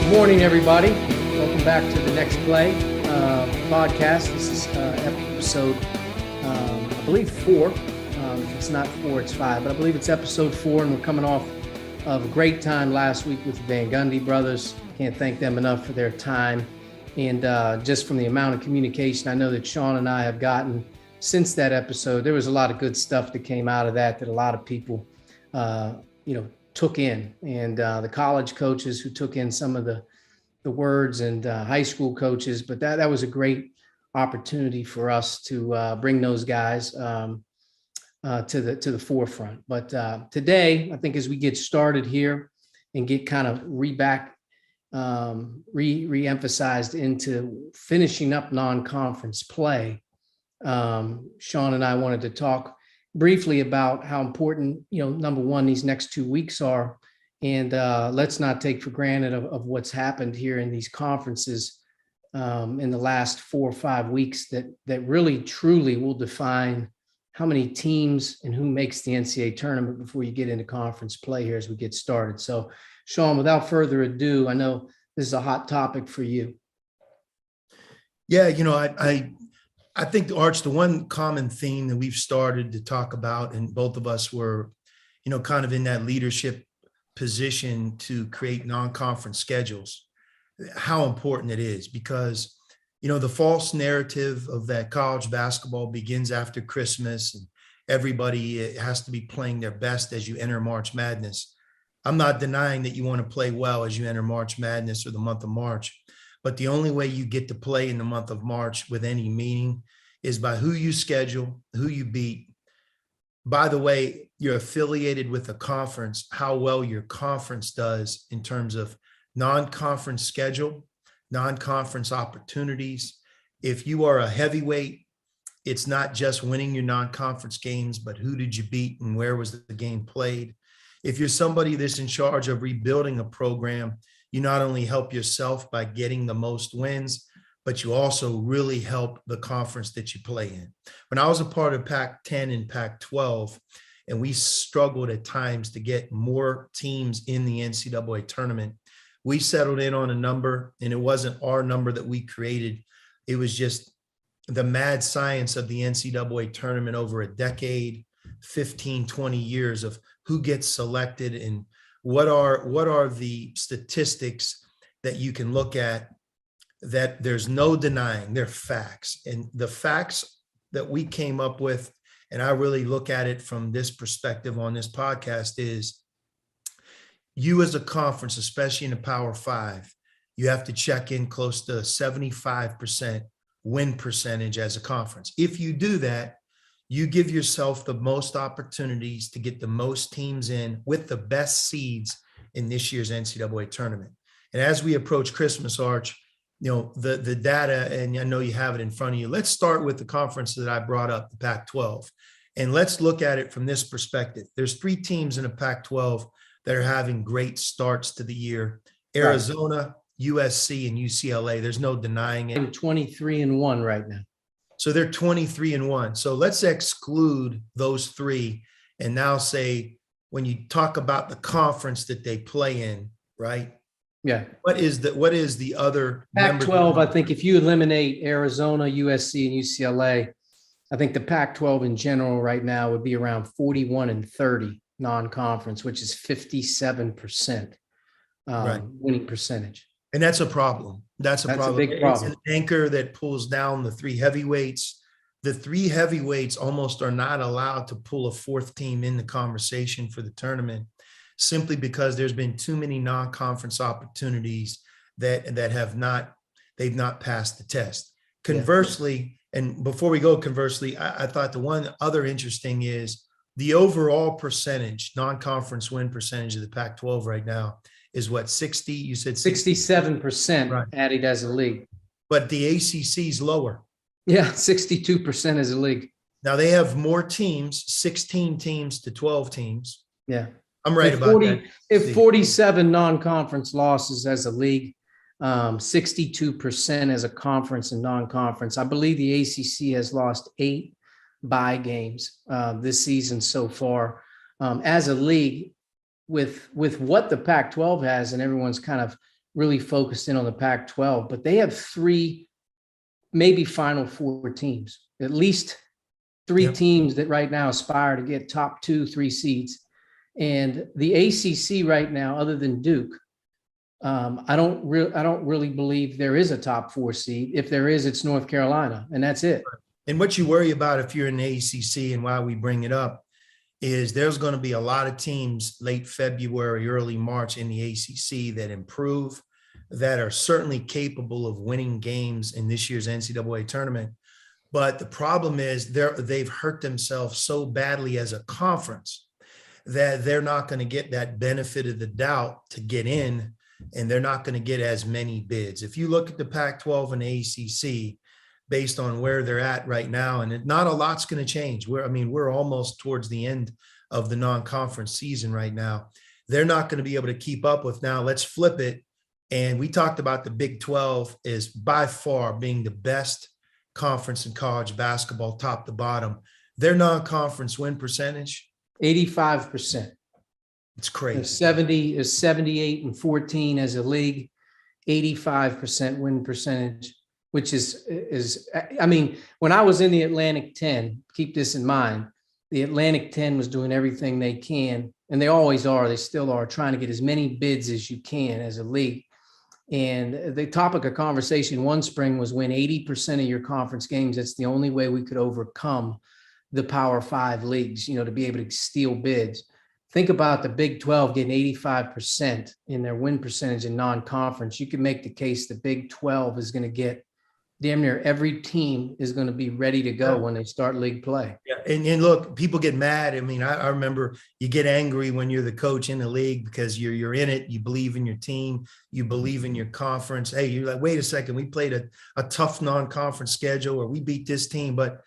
Morning, everybody. Welcome back to the Next Play podcast. This is episode, I believe, 4. If it's not 4, it's 5, but I believe it's episode 4, and we're coming off of a great time last week with the Van Gundy brothers. Can't thank them enough for their time, and just from the amount of communication I know that Sean and I have gotten since that episode, there was a lot of good stuff that came out of that a lot of people, took in, and the college coaches who took in some of the words, and high school coaches. But that was a great opportunity for us to bring those guys to the forefront. But today, I think as we get started here and get kind of re-emphasized into finishing up non-conference play, Sean and I wanted to talk briefly about how important, number one, these next 2 weeks are. And let's not take for granted of what's happened here in these conferences in the last 4 or 5 weeks that really, truly will define how many teams and who makes the NCAA tournament before you get into conference play here as we get started. So, Sean, without further ado, I know this is a hot topic for you. Yeah, I think, Arch, the one common theme that we've started to talk about, and both of us were, kind of in that leadership position to create non-conference schedules, how important it is, because, the false narrative of that college basketball begins after Christmas and everybody has to be playing their best as you enter March Madness. I'm not denying that you want to play well as you enter March Madness or the month of March. But the only way you get to play in the month of March with any meaning is by who you schedule, who you beat. By the way, you're affiliated with a conference, how well your conference does in terms of non-conference schedule, non-conference opportunities. If you are a heavyweight, it's not just winning your non-conference games, but who did you beat and where was the game played? If you're somebody that's in charge of rebuilding a program, you not only help yourself by getting the most wins, but you also really help the conference that you play in. When I was a part of Pac-10 and Pac-12, and we struggled at times to get more teams in the NCAA tournament, we settled in on a number, and it wasn't our number that we created. It was just the mad science of the NCAA tournament over a decade, 15, 20 years of who gets selected and what are the statistics that you can look at that there's no denying. They're facts. And the facts that we came up with, and I really look at it from this perspective on this podcast, is you as a conference, especially in the Power 5, you have to check in close to 75% win percentage as a conference. If you do that, you give yourself the most opportunities to get the most teams in with the best seeds in this year's NCAA tournament. And as we approach Christmas, Arch, the data, and I know you have it in front of you. Let's start with the conference that I brought up, the Pac-12. And let's look at it from this perspective. There's 3 teams in the Pac-12 that are having great starts to the year: Arizona, USC, and UCLA. There's no denying it. I'm 23-1 right now. So they're 23-1. So let's exclude those 3 and now say, when you talk about the conference that they play in, right? Yeah. What is the other Pac-12? I think if you eliminate Arizona, USC, and UCLA, I think the Pac-12 in general right now would be around 41-30 non-conference, which is 57% winning percentage. And that's a problem. That's a problem. A big problem. It's an anchor that pulls down the 3 heavyweights. The 3 heavyweights almost are not allowed to pull a 4th team in the conversation for the tournament, simply because there's been too many non-conference opportunities that they've not passed the test. Conversely, and before we go conversely, I thought the one other interesting is the overall percentage, non-conference win percentage of the Pac-12 right now is what, 60? You said 67% right. Added as a league. But the ACC is lower. Yeah, 62% as a league. Now they have more teams, 16 teams to 12 teams. Yeah. I'm right about that. If 47 non-conference losses as a league, 62% as a conference and non-conference. I believe the ACC has lost 8 bye games this season so far. As a league, with what the Pac-12 has, and everyone's kind of really focused in on the Pac-12, but they have 3, maybe Final Four teams, at least 3 Yep. teams that right now aspire to get top 2, 3 seeds. And the ACC right now, other than Duke, I don't really believe there is a top 4 seed. If there is, it's North Carolina, and that's it. And what you worry about if you're in the ACC, and why we bring it up, is there's going to be a lot of teams late February, early March in the ACC that improve, that are certainly capable of winning games in this year's NCAA tournament. But the problem is they've hurt themselves so badly as a conference that they're not going to get that benefit of the doubt to get in, and they're not going to get as many bids. If you look at the Pac-12 and the ACC, based on where they're at right now, and not a lot's going to change. We're almost towards the end of the non-conference season right now. They're not going to be able to keep up with. Now let's flip it. And we talked about the Big 12 is by far being the best conference in college basketball, top to bottom. Their non-conference win percentage, 85%. It's crazy. 78-14 as a league, 85% win percentage, which is, I mean, when I was in the Atlantic 10, keep this in mind, the Atlantic 10 was doing everything they can, and they always are, they still are, trying to get as many bids as you can as a league. And the topic of conversation one spring was win 80% of your conference games. That's the only way we could overcome the Power 5 leagues, to be able to steal bids. Think about the Big 12 getting 85% in their win percentage in non-conference. You can make the case the Big 12 is going to get damn near every team is going to be ready to go when they start league play. Yeah. And look, people get mad. I mean, I remember you get angry when you're the coach in the league because you're in it. You believe in your team. You believe in your conference. Hey, you're like, wait a second. We played a tough non-conference schedule, or we beat this team. But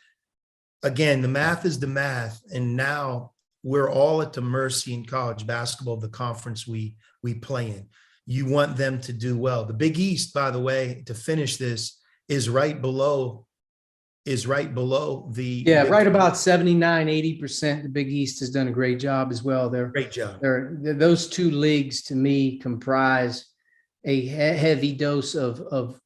again, the math is the math. And now we're all at the mercy in college basketball of the conference we play in. You want them to do well. The Big East, by the way, to finish this, is right below the right about 79-80%. The Big East has done a great job as well. Great job. Those 2 leagues to me comprise a heavy dose of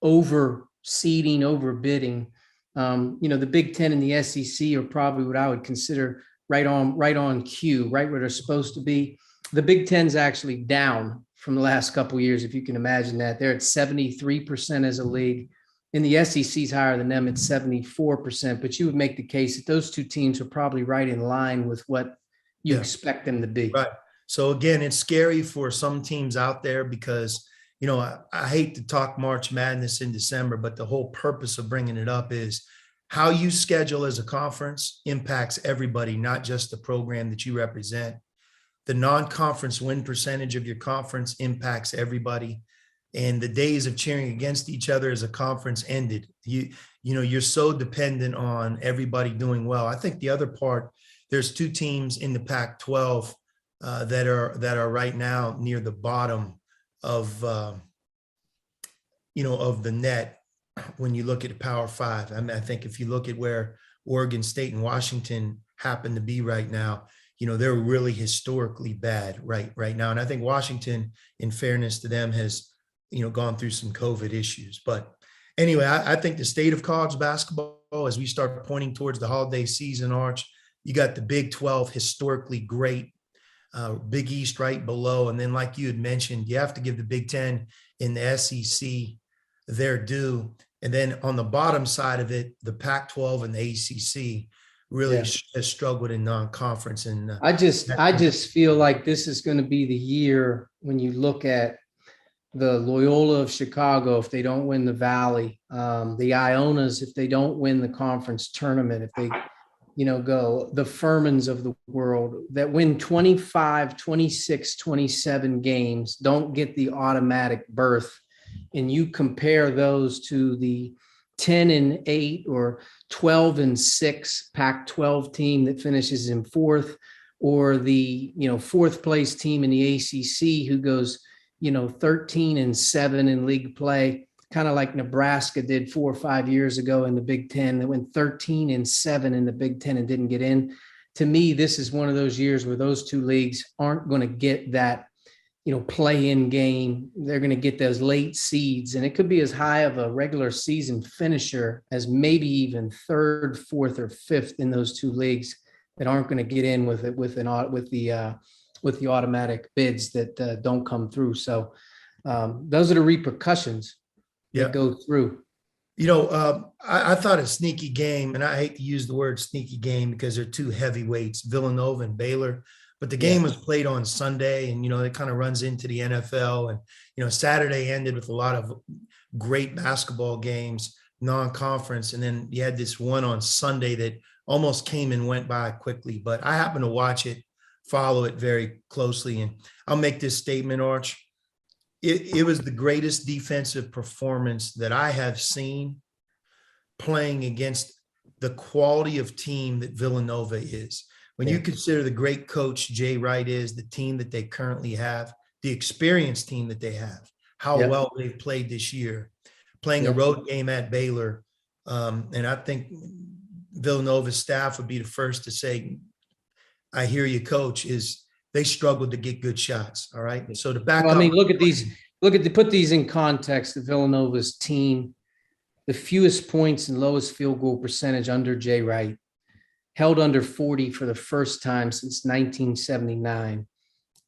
overseeding, overbidding. The Big 10 and the SEC are probably what I would consider right on cue, right where they're supposed to be. The Big 10's actually down from the last couple of years, if you can imagine that. They're at 73% as a league. And the SEC's higher than them at 74%, but you would make the case that those 2 teams are probably right in line with what you expect them to be. Right. So again, it's scary for some teams out there because, I hate to talk March Madness in December, but the whole purpose of bringing it up is how you schedule as a conference impacts everybody, not just the program that you represent. The non-conference win percentage of your conference impacts everybody. And the days of cheering against each other as a conference ended. You're so dependent on everybody doing well. I think the other part, there's 2 teams in the Pac-12 that are right now near the bottom of the net when you look at the Power 5. I mean, I think if you look at where Oregon State and Washington happen to be right now, they're really historically bad right now. And I think Washington, in fairness to them, has gone through some COVID issues. But anyway, I think the state of college basketball, as we start pointing towards the holiday season, Arch, you got the Big 12, historically great, Big East right below. And then, like you had mentioned, you have to give the Big 10 in the SEC their due. And then on the bottom side of it, the Pac-12 and the ACC really has struggled in non-conference. And I just feel like this is going to be the year when you look at the Loyola of Chicago, if they don't win the Valley, the Ionas, if they don't win the conference tournament, if they, go the Furmans of the world that win 25, 26, 27 games, don't get the automatic berth. And you compare those to the 10-8 or 12-6 Pac-12 team that finishes in 4th, or the, 4th place team in the ACC who goes, 13-7 in league play, kind of like Nebraska did 4 or 5 years ago in the Big 10, that went 13-7 in the Big 10 and didn't get in. To me, this is one of those years where those 2 leagues aren't going to get that play-in game. They're going to get those late seeds, and it could be as high of a regular season finisher as maybe even third, fourth, or fifth in those two leagues that aren't going to get in with the automatic bids that don't come through. So those are the repercussions that go through. I thought a sneaky game, and I hate to use the word sneaky game because they're two heavyweights, Villanova and Baylor. But the game was played on Sunday, and, it kind of runs into the NFL. And, Saturday ended with a lot of great basketball games, non-conference. And then you had this one on Sunday that almost came and went by quickly. But I happened to watch it, follow it very closely. And I'll make this statement, Arch. It was the greatest defensive performance that I have seen playing against the quality of team that Villanova is. When you consider the great coach Jay Wright is, the team that they currently have, the experienced team that they have, how well they've played this year, playing a road game at Baylor. And I think Villanova's staff would be the first to say, I hear you, coach, is they struggled to get good shots. All right. So to back up. Put these in context. The Villanova's team, the fewest points and lowest field goal percentage under Jay Wright, held under 40 for the first time since 1979.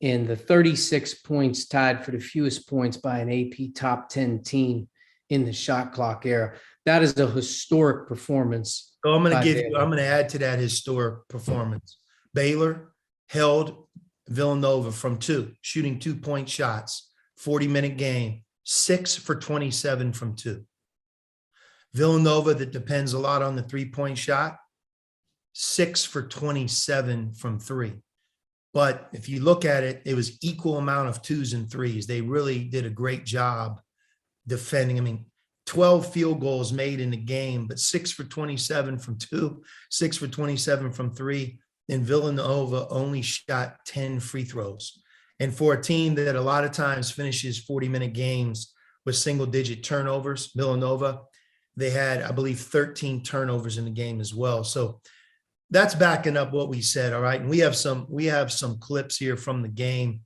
And the 36 points tied for the fewest points by an AP top 10 team in the shot clock era. That is a historic performance. So I'm going to add to that historic performance. Baylor held Villanova from shooting 2-point shots, 40-minute game, 6 for 27 from 2. Villanova, that depends a lot on the 3-point shot, 6 for 27 from 3. But if you look at it, it was equal amount of 2s and 3s. They really did a great job defending. 12 field goals made in the game, but 6 for 27 from 2, 6 for 27 from 3. And Villanova only shot 10 free throws. And for a team that a lot of times finishes 40-minute games with single-digit turnovers, Villanova, they had, I believe, 13 turnovers in the game as well. So that's backing up what we said. All right. And we have some clips here from the game.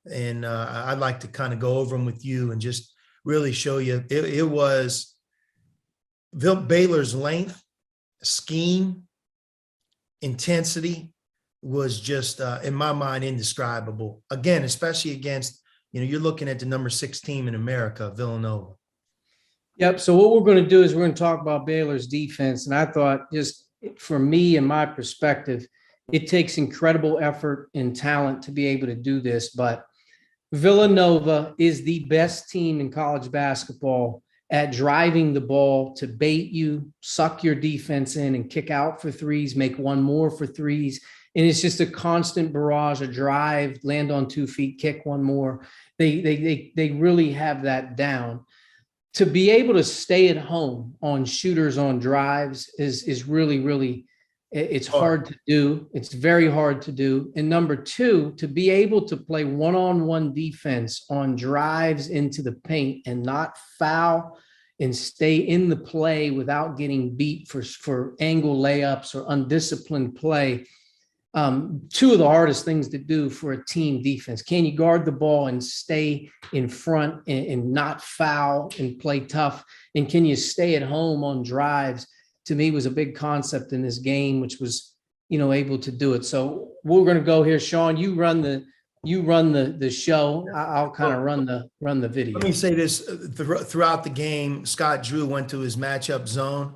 And I'd like to kind of go over them with you and just really show you. It was Baylor's length, scheme, intensity was just, in my mind, indescribable. Again, especially against, you're looking at the number 6 team in America, Villanova. Yep. So what we're going to do is we're going to talk about Baylor's defense. And I thought, just for me and my perspective, it takes incredible effort and talent to be able to do this. But Villanova is the best team in college basketball at driving the ball to bait you, suck your defense in, and kick out for threes, make one more for threes. And it's just a constant barrage, a drive, land on 2 feet, kick one more. They really have that down. To be able to stay at home on shooters on drives is really, really, it's hard to do. It's very hard to do. And number 2, to be able to play one-on-one defense on drives into the paint and not foul and stay in the play without getting beat for angle layups or undisciplined play. 2 of the hardest things to do for a team defense. Can you guard the ball and stay in front and not foul and play tough? And can you stay at home on drives? To me, was a big concept in this game, which was, able to do it. So we're going to go here. Sean, you run the show. I'll kind of run the video. Let me say this: throughout the game, Scott Drew went to his matchup zone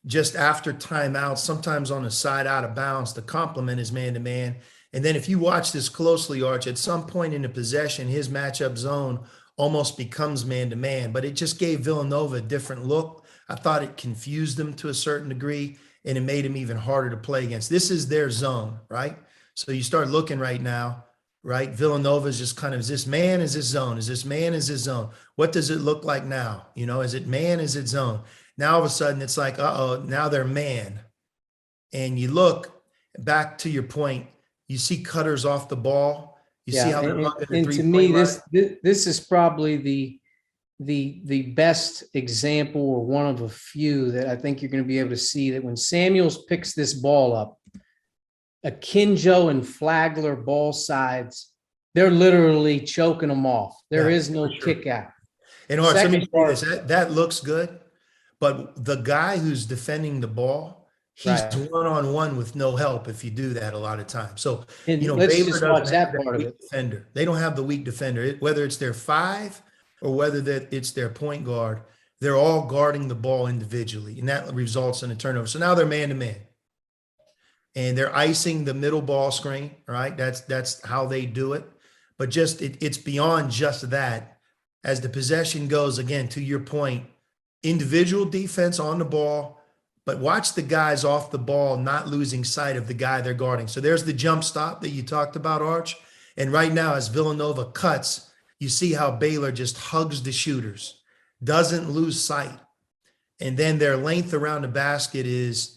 just after timeout, sometimes on the side out of bounds to complement his man-to-man. And then if you watch this closely, Arch, at some point in the possession, his matchup zone almost becomes man-to-man, but it just gave Villanova a different look. I thought it confused them to a certain degree, and it made him even harder to play against. This is their zone, right? So you start looking right now, right? Villanova is just kind of, is this man, is this zone? Is this man, is this zone? What does it look like now? Is it man, is it zone? Now all of a sudden it's like, now they're man. And you look back to your point, you see cutters off the ball. You see how they're hugging the 3-point to me, line. this is probably the best example, or one of a few, that I think you're going to be able to see, that when Samuels picks this ball up, Akinjo and Flagler ball sides they're literally choking them off. There Yeah, is no for sure. kick out. And Arch, let me Second say part, this, that looks good, but the guy who's defending the ball, he's right. one-on-one with no help if you do that a lot of times. So, And let's Baylor just doesn't watch have that that part of weak it. defender. They don't have the weak defender. Whether it's their five or whether that it's their point guard, they're all guarding the ball individually, and that results in a turnover. So now they're man-to-man. And they're icing the middle ball screen, right? That's how they do it. But just it's beyond just that. As the possession goes, again, to your point, individual defense on the ball, but watch the guys off the ball not losing sight of the guy they're guarding. So there's the jump stop that you talked about, Arch. And right now, as Villanova cuts, you see how Baylor just hugs the shooters, doesn't lose sight. And then their length around the basket is,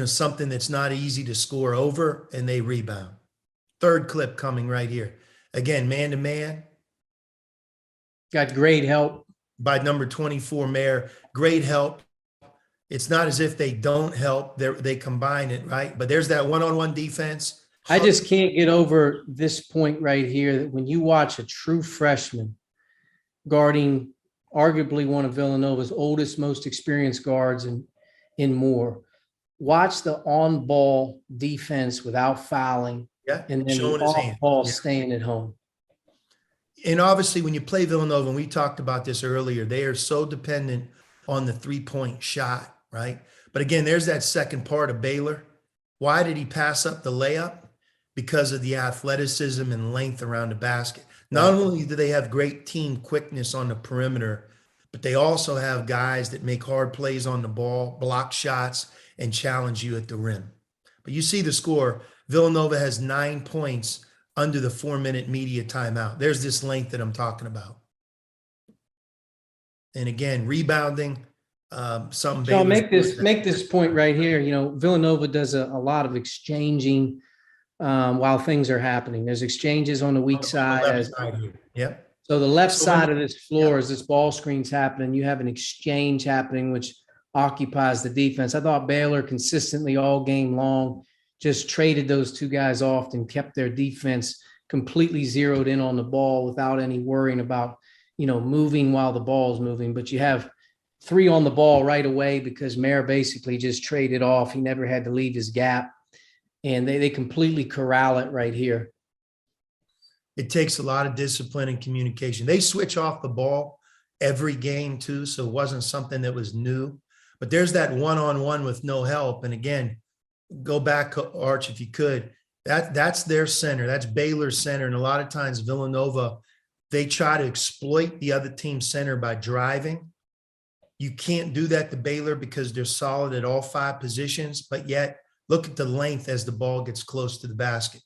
something that's not easy to score over, and they rebound. Third clip coming right here. Again, man to man. Got great help By number 24, Mayer. Great help. It's not as if they don't help. They combine it, right? But there's that one-on-one defense. I just can't get over this point right here that when you watch a true freshman guarding arguably one of Villanova's oldest, most experienced guards in Moore, watch the on-ball defense without fouling, Yeah, and then the showing his hand. off-ball Yeah. staying at home. And obviously, when you play Villanova, and we talked about this earlier, they are so dependent on the three-point shot, right? But again, there's that second part of Baylor. Why did he pass up the layup? Because of the athleticism and length around the basket. Not only do they have great team quickness on the perimeter, but they also have guys that make hard plays on the ball, block shots, and challenge you at the rim. But you see the score. Villanova has 9 points under the 4-minute media timeout. There's this length that I'm talking about. And again, rebounding, something. So I'll make this point right here. Villanova does a lot of exchanging while things are happening. There's exchanges on the weak side. Yep. So the left side of this floor, as this ball screen's happening, you have an exchange happening, which occupies the defense. I thought Baylor consistently all game long just traded those two guys off and kept their defense completely zeroed in on the ball without any worrying about, moving while the ball's moving. But you have 3 on the ball right away because Mayer basically just traded off. He never had to leave his gap. And they completely corral it right here. It takes a lot of discipline and communication. They switch off the ball every game too, so it wasn't something that was new. But there's that one-on-one with no help. And again, go back, Arch, if you could. That's their center. That's Baylor's center. And a lot of times Villanova, they try to exploit the other team's center by driving. You can't do that to Baylor because they're solid at all 5 positions, but yet look at the length as the ball gets close to the basket.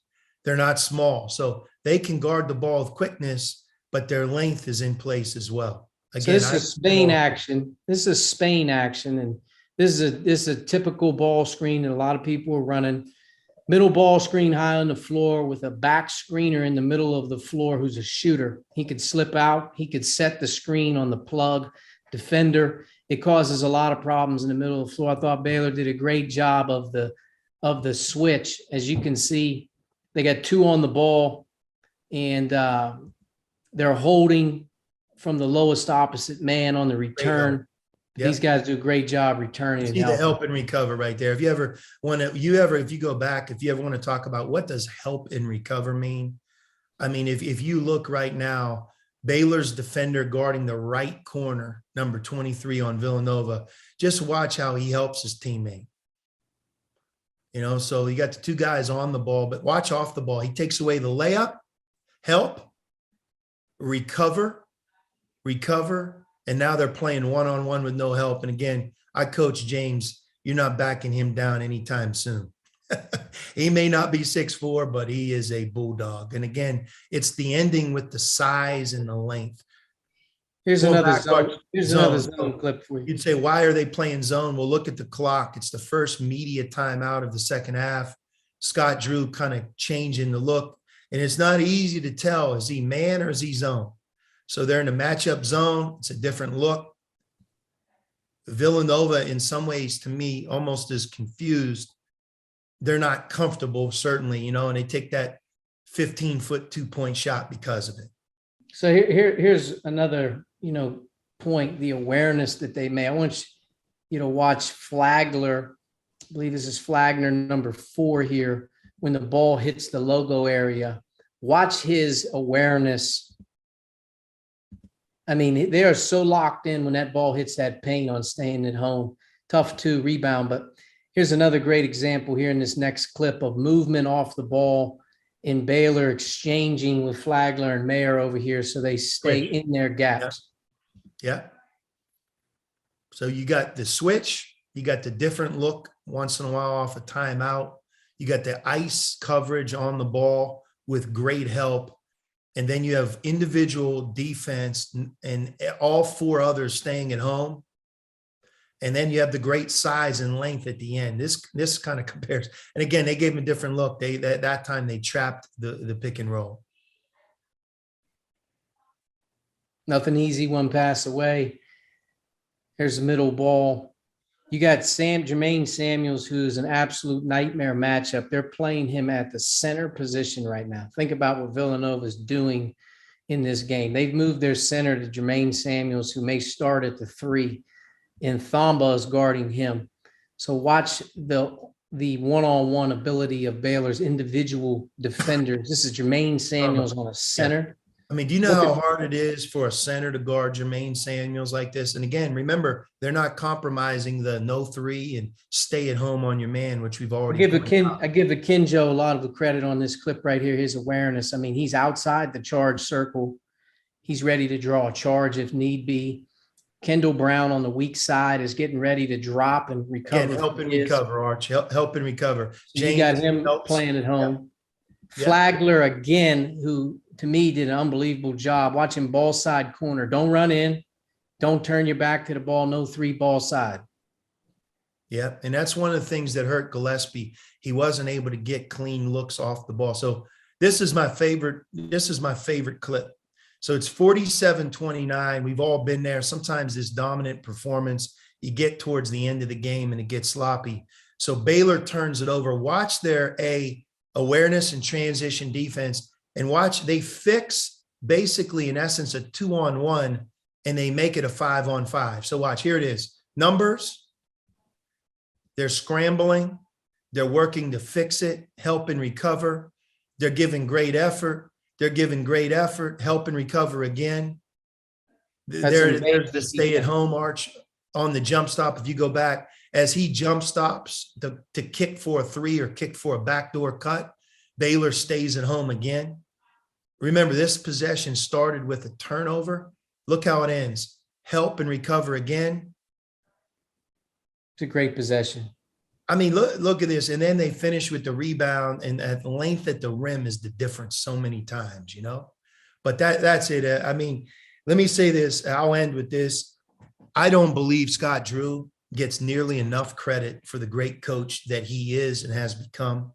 They're not small, so they can guard the ball with quickness, but their length is in place as well. Again, so this is Spain action. This is Spain action, and this is a typical ball screen that a lot of people are running. Middle ball screen high on the floor with a back screener in the middle of the floor who's a shooter. He could slip out. He could set the screen on the plug defender. It causes a lot of problems in the middle of the floor. I thought Baylor did a great job of the switch. As you can see, they got 2 on the ball, and they're holding from the lowest opposite man on the return. Yep. These guys do a great job returning. You see the help and recover right there. If you ever want to, if you go back, if you ever want to talk about what does help and recover mean? I mean, if you look right now, Baylor's defender guarding the right corner, number 23 on Villanova, just watch how he helps his teammate. So you got the 2 guys on the ball, but watch off the ball. He takes away the layup, help, recover, and now they're playing one-on-one with no help. And again, I coach James. You're not backing him down anytime soon. He may not be 6'4", but he is a bulldog. And again, it's the ending with the size and the length. Here's another zone clip for you. You'd say, why are they playing zone? Well, look at the clock. It's the first media timeout of the second half. Scott Drew kind of changing the look. And it's not easy to tell, is he man or is he zone? So they're in a matchup zone. It's a different look. Villanova, in some ways, to me, almost is confused. They're not comfortable, certainly, and they take that 15-foot 2-point shot because of it. So here's another, point, the awareness that they made. I want you to watch Flagler. I believe this is Flagler number 4 here. When the ball hits the logo area, watch his awareness. I mean, they are so locked in when that ball hits that paint on staying at home. Tough to rebound, but here's another great example here in this next clip of movement off the ball in Baylor, exchanging with Flagler and Mayer over here so they stay in their gaps. Yeah. So you got the switch, you got the different look once in a while off a timeout. You got the ice coverage on the ball with great help. And then you have individual defense and all 4 others staying at home. And then you have the great size and length at the end. This kind of compares. And again, they gave him a different look. That time they trapped the pick and roll. Nothing easy, one pass away. Here's the middle ball. You got Jermaine Samuels, who's an absolute nightmare matchup. They're playing him at the center position right now. Think about what Villanova is doing in this game. They've moved their center to Jermaine Samuels, who may start at the 3, and Thamba is guarding him. So watch the one-on-one ability of Baylor's individual defenders. This is Jermaine Samuels on a center. I mean, do you know how hard it is for a center to guard Jermaine Samuels like this? And again, remember, they're not compromising the no 3 and stay at home on your man, which we've already. I give Akinjo a lot of the credit on this clip right here. His awareness. I mean, he's outside the charge circle. He's ready to draw a charge if need be. Kendall Brown on the weak side is getting ready to drop and recover. Again, help and recover, Archie. Help and recover. So you got him playing at home. Yeah. Flagler again, who to me did an unbelievable job. Watch him ball side corner. Don't run in. Don't turn your back to the ball. No 3 ball side. Yeah, and that's one of the things that hurt Gillespie. He wasn't able to get clean looks off the ball. So this is my favorite. This is my favorite clip. So it's 47-29. We've all been there. Sometimes this dominant performance, you get towards the end of the game and it gets sloppy. So Baylor turns it over. Watch their awareness and transition defense, and watch they fix basically in essence a 2-on-1 and they make it a 5-on-5. So watch, here it is. Numbers. They're scrambling. They're working to fix it, help and recover. They're giving great effort. They're giving great effort, help and recover again. There's the stay at home Arch on the jump stop. If you go back, as he jump stops to kick for a 3 or kick for a backdoor cut, Baylor stays at home again. Remember, this possession started with a turnover. Look how it ends. Help and recover again. It's a great possession. I mean, look at this. And then they finish with the rebound, and at length at the rim is the difference so many times, But that's it. I mean, let me say this. I'll end with this. I don't believe Scott Drew gets nearly enough credit for the great coach that he is and has become.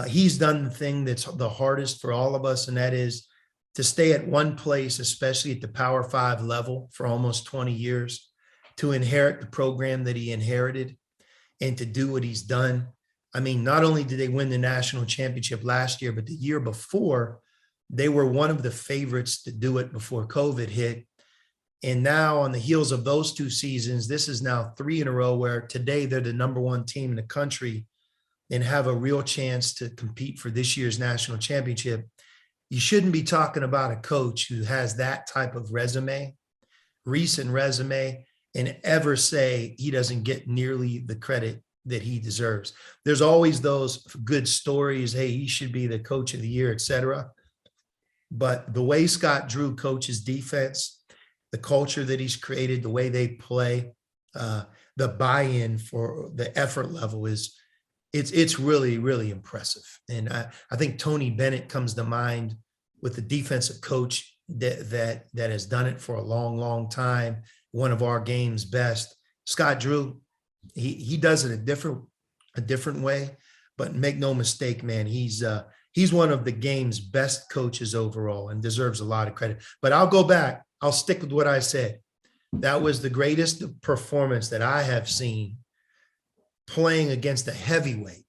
He's done the thing that's the hardest for all of us, and that is to stay at one place, especially at the Power 5 level for almost 20 years, to inherit the program that he inherited, and to do what he's done. I mean, not only did they win the national championship last year, but the year before, they were one of the favorites to do it before COVID hit. And now on the heels of those 2 seasons, this is now 3 in a row where today they're the number 1 team in the country and have a real chance to compete for this year's national championship. You shouldn't be talking about a coach who has that type of resume, recent resume, and ever say he doesn't get nearly the credit that he deserves. There's always those good stories. Hey, he should be the coach of the year, et cetera. But the way Scott Drew coaches defense, the culture that he's created, the way they play, the buy-in for the effort level it's really, really impressive. And I think Tony Bennett comes to mind with the defensive coach that has done it for a long, long time. One of our game's best. Scott Drew, he does it a different way, but make no mistake, man, he's one of the game's best coaches overall and deserves a lot of credit. But I'll go back. I'll stick with what I said. That was the greatest performance that I have seen playing against a heavyweight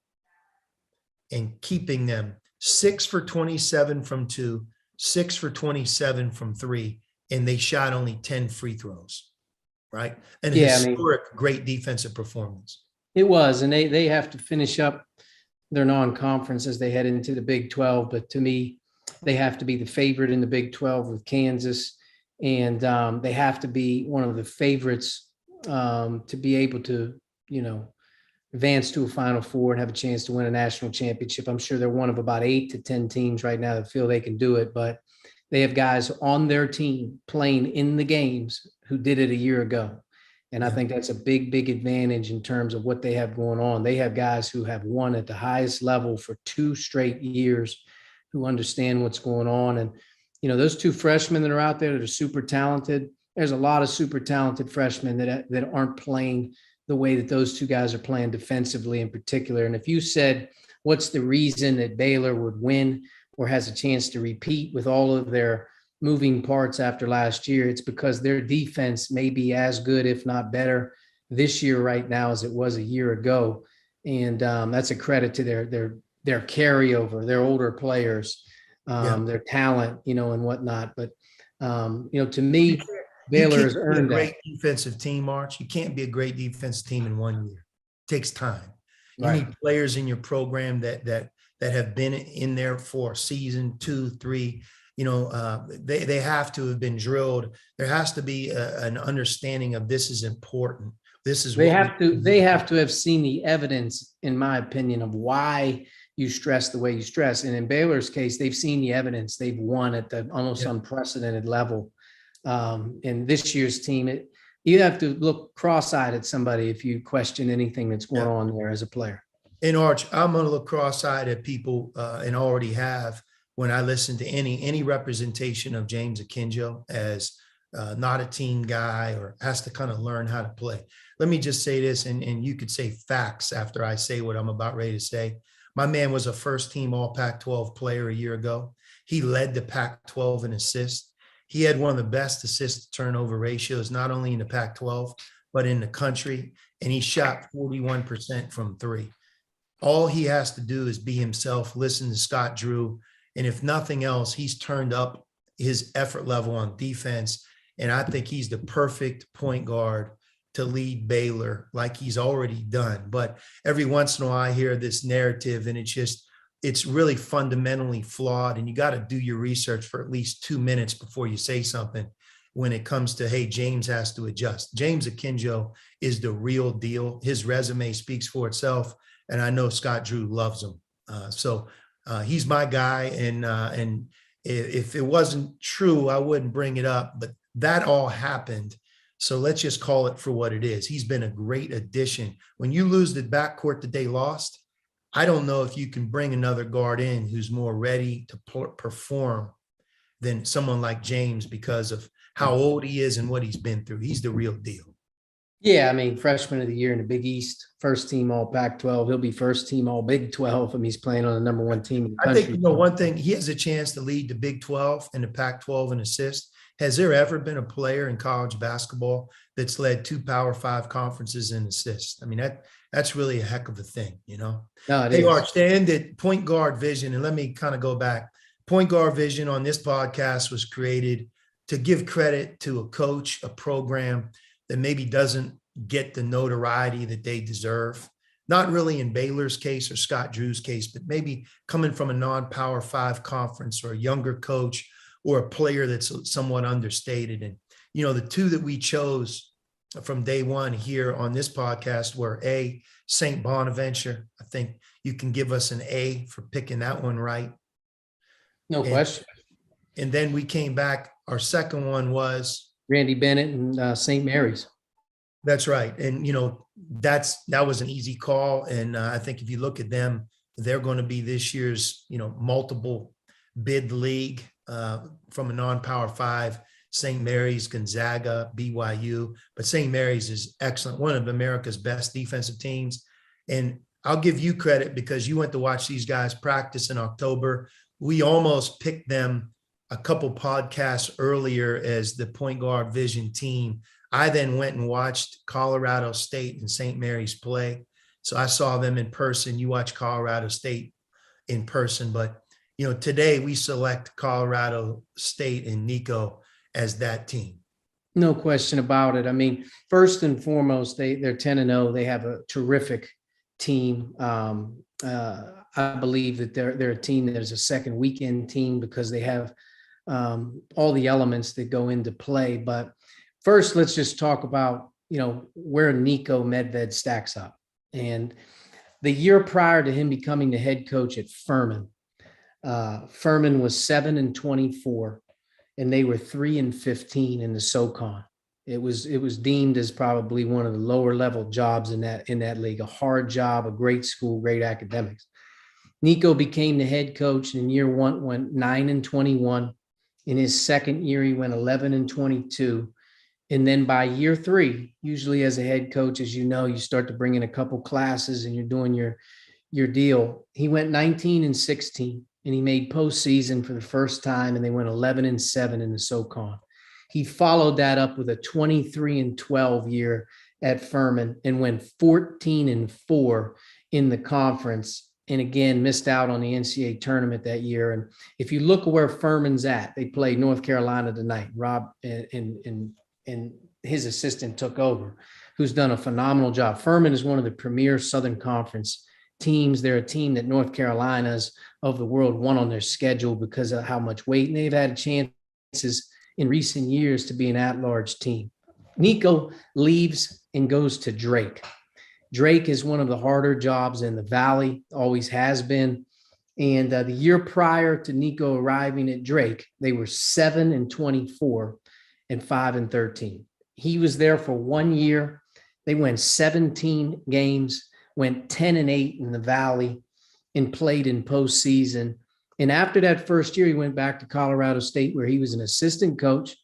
and keeping them 6 for 27 from two, 6 for 27 from three, and they shot only 10 free throws, right? An Yeah, I mean, historic great defensive performance. it was, and they have to finish up their non-conference as they head into the Big 12. But to me, they have to be the favorite in the Big 12 with Kansas, and they have to be one of the favorites to be able to, advance to a Final Four and have a chance to win a national championship. I'm sure they're one of about 8 to 10 teams right now that feel they can do it, but they have guys on their team playing in the games who did it a year ago. And I think that's a big, big advantage in terms of what they have going on. They have guys who have won at the highest level for 2 straight years, who understand what's going on. And, those 2 freshmen that are out there that are super talented, there's a lot of super talented freshmen that aren't playing the way that those 2 guys are playing defensively in particular. And if you said, what's the reason that Baylor would win or has a chance to repeat with all of their moving parts after last year, it's because their defense may be as good, if not better, this year right now as it was a year ago. And that's a credit to their carryover, their older players, their talent, and whatnot. But, to me, Baylor has earned that. Great defensive team, Arch. You can't be a great defensive team in 1 year. It takes time. You Right. need players in your program that have been in there for season 2, 3. They have to have been drilled. There has to be an understanding of this is important. This is They have to have seen the evidence, in my opinion, of why you stress the way you stress. And in Baylor's case, they've seen the evidence. They've won at the almost unprecedented level. In this year's team, you have to look cross-eyed at somebody if you question anything that's going on there as a player. In Arch, I'm going to look cross-eyed at people and already have when I listen to any representation of James Akinjo as not a team guy or has to kind of learn how to play. Let me just say this, and you could say facts after I say what I'm about ready to say. My man was a first-team All Pac-12 player a year ago. He led the Pac-12 in assists. He had one of the best assist-to-turnover ratios, not only in the Pac-12, but in the country, and he shot 41% from three. All he has to do is be himself, listen to Scott Drew, and if nothing else, he's turned up his effort level on defense, and I think he's the perfect point guard to lead Baylor like he's already done. But every once in a while, I hear this narrative, and it's really fundamentally flawed, and you got to do your research for at least 2 minutes before you say something when it comes to, hey, James has to adjust. James Akinjo is the real deal. His resume speaks for itself, and I know Scott Drew loves him. So he's my guy, and if it wasn't true, I wouldn't bring it up, but that all happened. So let's just call it for what it is. He's been a great addition. When you lose the backcourt that they lost, I don't know if you can bring another guard in who's more ready to perform than someone like James because of how old he is and what he's been through. He's the real deal. Yeah, I mean, freshman of the year in the Big East, first team All Pac-12. He'll be first team All Big 12. I mean, he's playing on the number 1 team in the country. I think, one thing, he has a chance to lead the Big 12 and the Pac-12 in assists. Has there ever been a player in college basketball that's led 2 Power 5 conferences in assists? I mean, that's really a heck of a thing, No, hey, Arch, to end it, point guard vision, and let me kind of go back. Point guard vision on this podcast was created to give credit to a coach, a program that maybe doesn't get the notoriety that they deserve. Not really in Baylor's case or Scott Drew's case, but maybe coming from a non-Power 5 conference or a younger coach or a player that's somewhat understated. And, the 2 that we chose from day one here on this podcast were St. Bonaventure. I think you can give us an A for picking that one right. No question. And then we came back. Our second one was Randy Bennett and St. Mary's. That's right. And, that was an easy call. And I think if you look at them, they're going to be this year's, multiple bid league from a non-Power 5, St. Mary's, Gonzaga, BYU. But St. Mary's is excellent, one of America's best defensive teams. And I'll give you credit because you went to watch these guys practice in October. We almost picked them a couple podcasts earlier as the point guard vision team. I then went and watched Colorado State and St. Mary's play. So I saw them in person. You watch Colorado State in person, but today we select Colorado State and Nico as that team. No question about it. I mean, first and foremost, they're 10-0. They have a terrific team. I believe that they're a team that is a second weekend team because they have all the elements that go into play. But first, let's just talk about where Nico Medved stacks up. And the year prior to him becoming the head coach at Furman, Furman was 7-24. And they were 3-15 in the SoCon. It was deemed as probably one of the lower level jobs in that league. A hard job, a great school, great academics. Nico became the head coach, and in year one went 9-21. In his second year, he went 11-22. And then by year three, usually as a head coach, as you start to bring in a couple classes and you're doing your deal. He went 19-16. And he made postseason for the first time, and they went 11-7 in the SoCon. He followed that up with a 23-12 year at Furman and went 14-4 in the conference. And again, missed out on the NCAA tournament that year. And if you look at where Furman's at, they played North Carolina tonight. Rob and his assistant took over, who's done a phenomenal job. Furman is one of the premier Southern Conference teams. They're a team that North Carolina's of the world won on their schedule because of how much weight, and they've had chances in recent years to be an at-large team. Nico leaves and goes to Drake. Drake is one of the harder jobs in the Valley, always has been. And the year prior to Nico arriving at Drake, they were 7-24 and 5-13. He was there for 1 year. They went 17 games, went 10-8 in the Valley, and played in postseason. And after that first year, he went back to Colorado State, where he was an assistant coach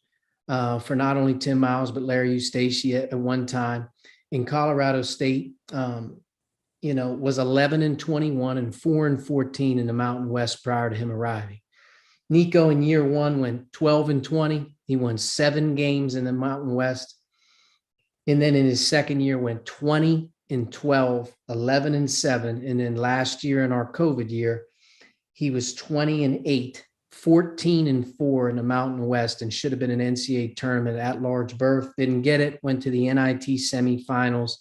for not only Tim Miles, but Larry Eustace at one time. In Colorado State, was 11-21 and 4-14 in the Mountain West prior to him arriving. Nico in year one went 12-20. He won 7 games in the Mountain West. And then in his second year went 20-12, 11-7. And then last year, in our COVID year, he was 20-8, 14-4 in the Mountain West, and should have been an NCAA tournament at large berth. Didn't get it, went to the NIT semifinals.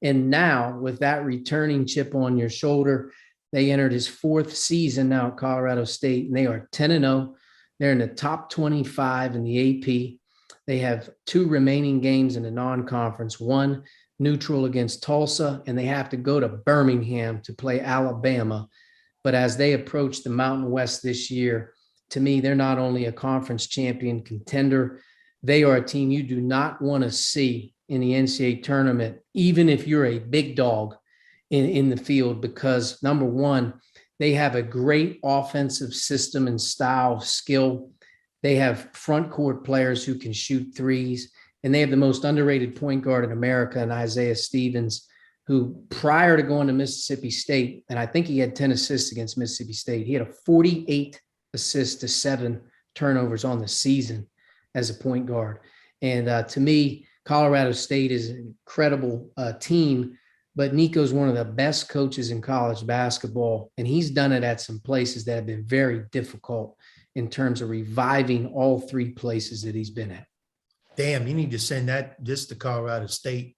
And now with that returning chip on your shoulder, they entered his 4th season now at Colorado State, and they are 10-0. They're in the top 25 in the AP. They have 2 remaining games in the non-conference, 1 neutral against Tulsa, and they have to go to Birmingham to play Alabama. But as they approach the Mountain West this year, to me, they're not only a conference champion contender, they are a team you do not want to see in the NCAA tournament, even if you're a big dog in the field, because number one, they have a great offensive system and style of skill. They have front court players who can shoot threes, and they have the most underrated point guard in America, in Isaiah Stevens, who prior to going to Mississippi State, and I think he had 10 assists against Mississippi State, he had a 48 assists to 7 turnovers on the season as a point guard. And to me, Colorado State is an incredible team, but Nico's one of the best coaches in college basketball, and he's done it at some places that have been very difficult in terms of reviving all 3 places that he's been at. Damn, you need to send this to Colorado State.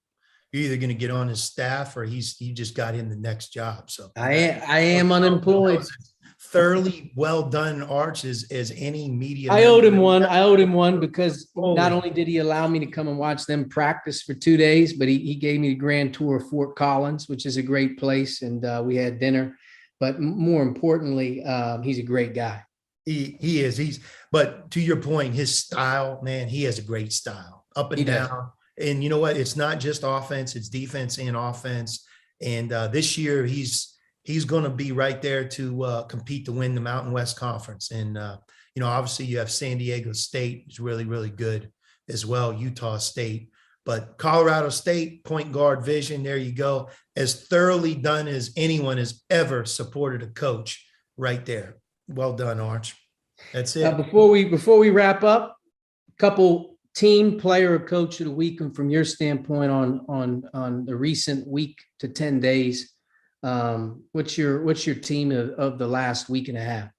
You're either going to get on his staff or you just got him the next job. So I am unemployed. Thoroughly well done, Arch, as any media. I owed him one because not only did he allow me to come and watch them practice for 2 days, but he gave me the grand tour of Fort Collins, which is a great place. And we had dinner, but more importantly, he's a great guy. He is. But to your point, his style, man, he has a great style up and down. And you know what? It's not just offense, it's defense and offense. And this year he's going to be right there to compete to win the Mountain West Conference. And, obviously you have San Diego State is really, really good as well, Utah State. But Colorado State, point guard vision, there you go. As thoroughly done as anyone has ever supported a coach right there. Well done, Arch. That's it. Before we wrap up, a couple team, player, or coach of the week, and from your standpoint on the recent week to 10 days, what's your team of the last week and a half?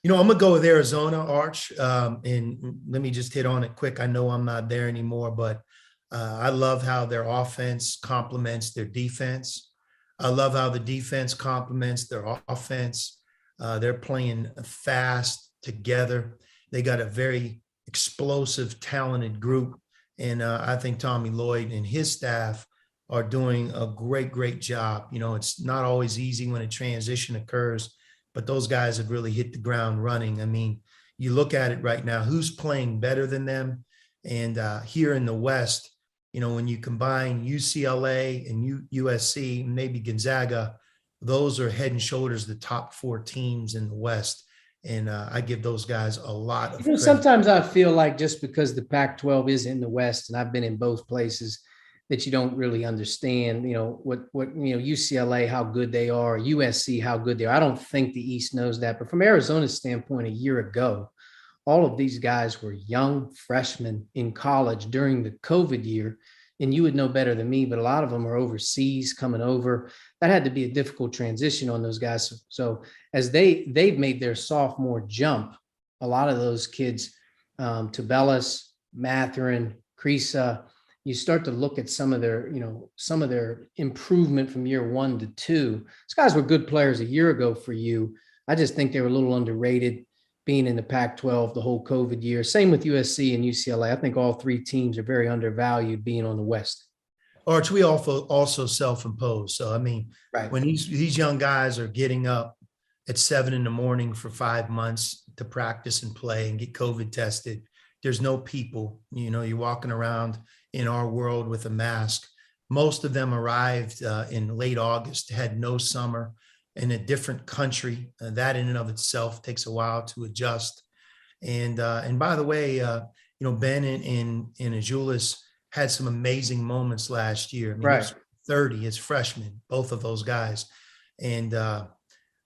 I'm gonna go with Arizona, Arch, and let me just hit on it quick. I know I'm not there anymore, but I love how their offense complements their defense. I love how the defense complements their offense. They're playing fast together. They got a very explosive, talented group, and I think Tommy Lloyd and his staff are doing a great, great job. It's not always easy when a transition occurs, but those guys have really hit the ground running. I mean, you look at it right now, who's playing better than them? And here in the West, when you combine UCLA and USC, maybe Gonzaga, those are head and shoulders the top four teams in the West. And I give those guys a lot of credit. Sometimes I feel like just because the Pac-12 is in the West, and I've been in both places, that you don't really understand, what UCLA, how good they are, USC, how good they are. I don't think the East knows that. But from Arizona's standpoint, a year ago, all of these guys were young freshmen in college during the COVID year. And you would know better than me, but a lot of them are overseas coming over. That had to be a difficult transition on those guys. So as they've made their sophomore jump, a lot of those kids, Tubelis, Matherin, Krisa, you start to look at some of their improvement from year 1 to 2. These guys were good players a year ago for you. I just think they were a little underrated being in the Pac-12 the whole COVID year. Same with USC and UCLA. I think all three teams are very undervalued being on the West. Arch, we also self-impose. So, I mean, right. When these young guys are getting up at 7 a.m. for 5 months to practice and play and get COVID tested, there's no people, you're walking around in our world with a mask. Most of them arrived in late August, had no summer, in a different country. That in and of itself takes a while to adjust. And by the way, Ben and Azuolas had some amazing moments last year. I mean, right. 30 as freshmen, both of those guys. And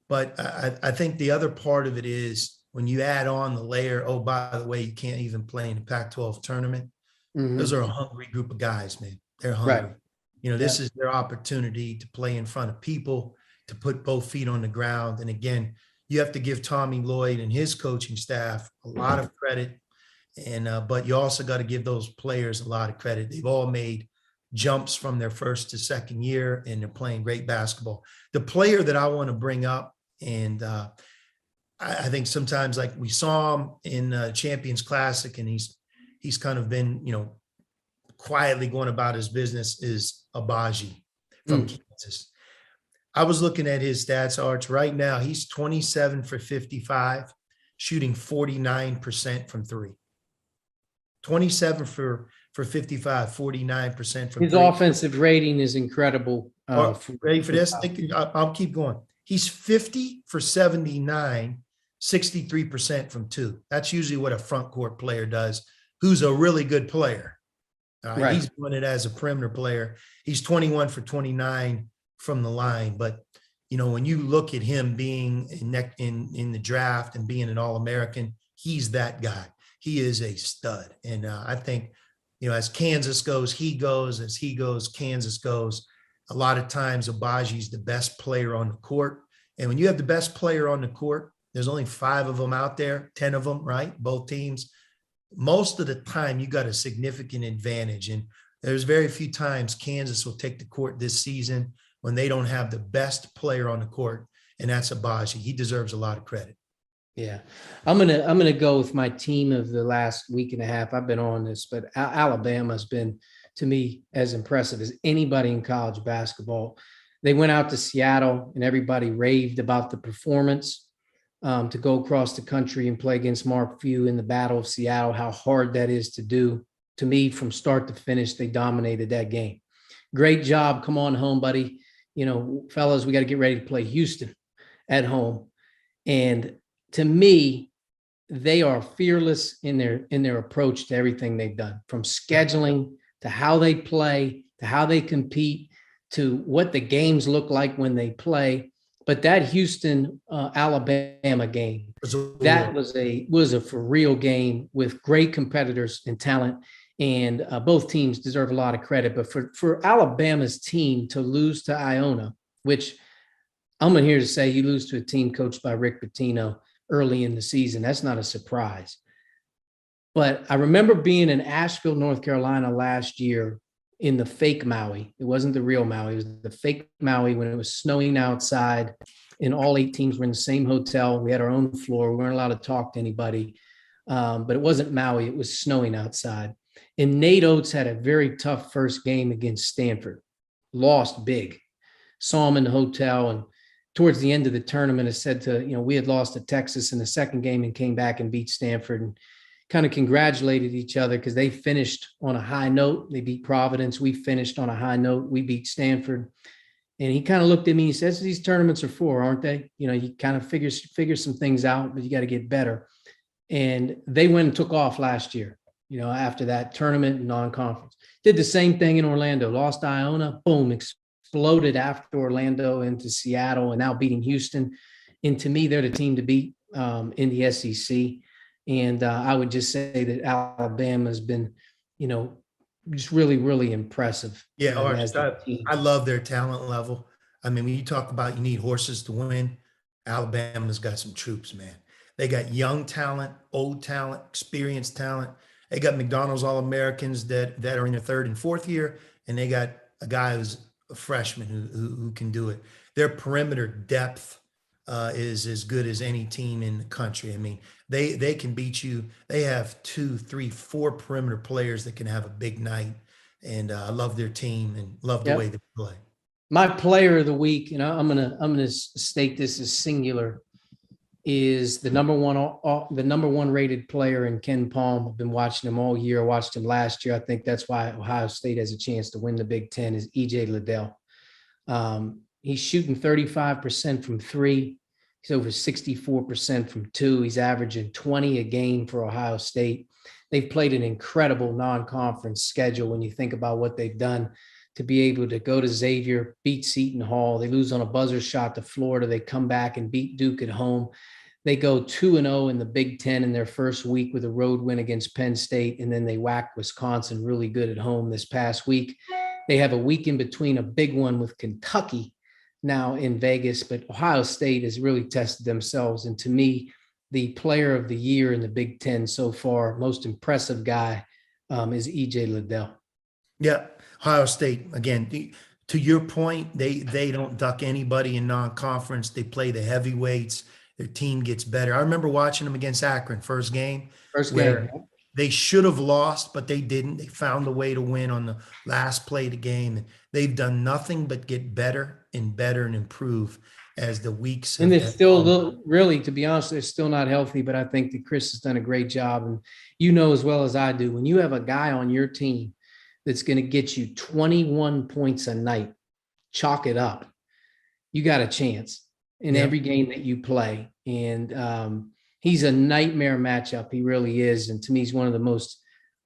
but I think the other part of it is when you add on the layer, oh, by the way, you can't even play in the Pac-12 tournament. Mm-hmm. Those are a hungry group of guys, man. They're hungry. Right. This is their opportunity to play in front of people, to put both feet on the ground. And again, you have to give Tommy Lloyd and his coaching staff a lot of credit. And but you also got to give those players a lot of credit. They've all made jumps from their first to second year, and they're playing great basketball. The player that I want to bring up, and I think sometimes, like we saw him in Champions Classic, and he's kind of been, quietly going about his business, is Abaji from Kansas. I was looking at his stats, Arch. Right now, he's 27 for 55, shooting 49% from three. 27 for 55, 49% from his three. Offensive rating is incredible. Ready for this? I'll keep going. He's 50 for 79, 63% from two. That's usually what a front court player does, who's a really good player. Right. He's doing it as a perimeter player. He's 21 for 29 from the line. But, when you look at him being in the draft and being an All-American, he's that guy. He is a stud. And I think, as Kansas goes, he goes. As he goes, Kansas goes. A lot of times, Abaji's the best player on the court. And when you have the best player on the court, there's only 5 of them out there, 10 of them, right? Both teams. Most of the time, you got a significant advantage. And there's very few times Kansas will take the court this season when they don't have the best player on the court, and that's Abaji. He deserves a lot of credit. Yeah, I'm gonna go with my team of the last week and a half. I've been on this, but Alabama's been, to me, as impressive as anybody in college basketball. They went out to Seattle, and everybody raved about the performance. To go across the country and play against Mark Few in the Battle of Seattle, how hard that is to do. To me, from start to finish, they dominated that game. Great job. Come on home, buddy. Fellas, we got to get ready to play Houston at home. And to me, they are fearless in their approach to everything they've done, from scheduling to how they play, to how they compete, to what the games look like when they play. But that Houston Alabama game, that was a for real game with great competitors and talent, and both teams deserve a lot of credit. But for Alabama's team to lose to Iona, which I'm here to say, you lose to a team coached by Rick Pitino, early in the season. That's not a surprise. But I remember being in Asheville, North Carolina last year in the fake Maui. It wasn't the real Maui. It was the fake Maui when it was snowing outside and all 8 teams were in the same hotel. We had our own floor. We weren't allowed to talk to anybody. But it wasn't Maui. It was snowing outside. And Nate Oates had a very tough first game against Stanford. Lost big. Saw him in the hotel, and towards the end of the tournament, I said we had lost to Texas in the second game and came back and beat Stanford, and kind of congratulated each other because they finished on a high note. They beat Providence. We finished on a high note. We beat Stanford. And he kind of looked at me and he says, these tournaments are for, aren't they? You kind of figure some things out, but you got to get better. And they went and took off last year, after that tournament and non-conference. Did the same thing in Orlando. Lost to Iona, boom, exploded after Orlando into Seattle and now beating Houston. And to me, they're the team to beat in the SEC. And I would just say that Alabama has been, just really, really impressive. Yeah, Arch, I love their talent level. I mean, when you talk about you need horses to win, Alabama's got some troops, man. They got young talent, old talent, experienced talent. They got McDonald's All-Americans that are in their third and fourth year, and they got a guy who's a freshman who can do it. Their perimeter depth is as good as any team in the country. I mean, they can beat you. They have 2, 3, 4 perimeter players that can have a big night, and I love their team and love the way they play. My player of the week, I'm gonna state this as singular, is the number one rated player in Ken Palm. I've been watching him all year. I watched him last year. I think that's why Ohio State has a chance to win the Big Ten, is E.J. Liddell. He's shooting 35% from 3. He's over 64% from 2. He's averaging 20 a game for Ohio State. They've played an incredible non-conference schedule when you think about what they've done to be able to go to Xavier, beat Seton Hall. They lose on a buzzer shot to Florida. They come back and beat Duke at home. They go 2-0 in the Big Ten in their first week with a road win against Penn State, and then they whack Wisconsin really good at home this past week. They have a week in between, a big one with Kentucky now in Vegas, but Ohio State has really tested themselves. And to me, the player of the year in the Big Ten so far, most impressive guy, is E.J. Liddell. Yeah, Ohio State, again, to your point, they don't duck anybody in non-conference. They play the heavyweights. Their team gets better. I remember watching them against Akron, first game. They should have lost, but they didn't. They found a way to win on the last play of the game. And they've done nothing but get better and better and improve as the weeks. And they're still really, to be honest, they're still not healthy, but I think that Chris has done a great job. And as well as I do, when you have a guy on your team that's going to get you 21 points a night, chalk it up, you got a chance in every game that you play. And he's a nightmare matchup. He really is. And to me, he's one of the most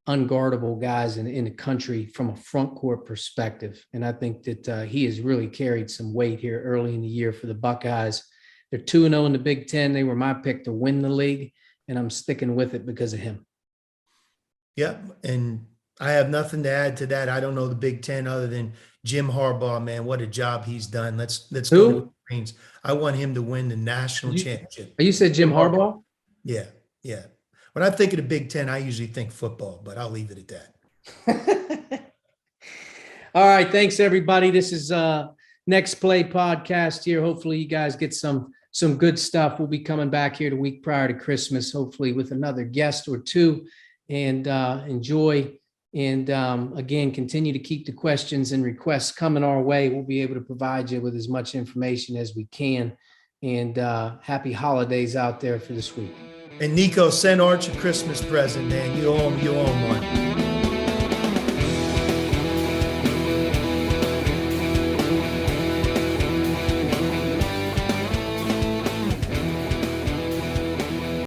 unguardable guys in the country from a front court perspective. And I think that he has really carried some weight here early in the year for the Buckeyes. They're 2-0 in the Big Ten. They were my pick to win the league, and I'm sticking with it because of him. Yep. And I have nothing to add to that. I don't know the Big Ten other than Jim Harbaugh, man. What a job he's done. Let's go to the Marines. I want him to win the national championship. You said Jim Harbaugh? Yeah. When I think of the Big Ten, I usually think football, but I'll leave it at that. All right. Thanks, everybody. This is Next Play podcast here. Hopefully you guys get some good stuff. We'll be coming back here the week prior to Christmas, hopefully with another guest or two, and enjoy. And again, continue to keep the questions and requests coming our way. We'll be able to provide you with as much information as we can. And happy holidays out there for this week. And Nico, send Archie a Christmas present, man. You owe him one.